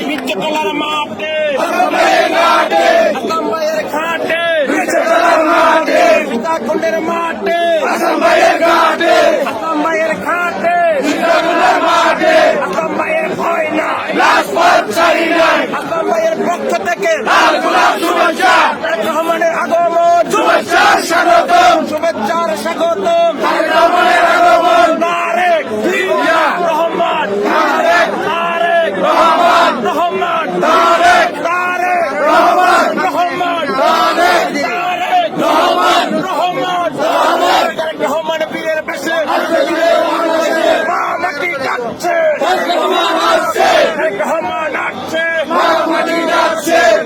বিচ্ছতলার মাঠে ঘাটে সীতাকুণ্ডের মাঠে আসামের ঘাটে আসামের ভয় নাই আসামের পক্ষ থেকে রহমানের আগমন শুভেচ্ছার স্বাগতম তারেক রহমান রহমান রহমান বীরের বেশে মাটি যাচ্ছে রহমান আসছে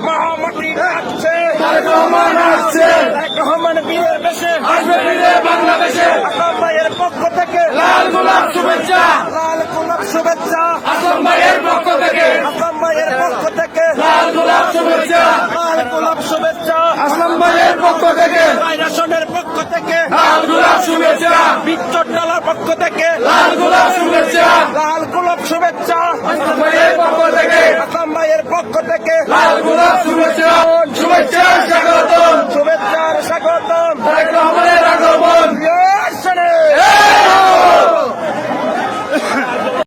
মহামাটি যাচ্ছে রহমান বীরের বেশে বাংলাদেশে আসাম ভাইয়ের পক্ষ থেকে লাল গোলাপ শুভেচ্ছা আসাম ভাইয়ের পক্ষ থেকে লাল গোলাপ শুভেচ্ছা আসাম ভাইয়ের পক্ষ থেকে রাশনের পক্ষ থেকে লাল গোলাপ শুভেচ্ছা বিচ্ছতলার পক্ষ থেকে লাল গোলাপ শুভেচ্ছা আসাম ভাইয়ের পক্ষ থেকে লাল গোলাপ শুভেচ্ছা স্বাগতম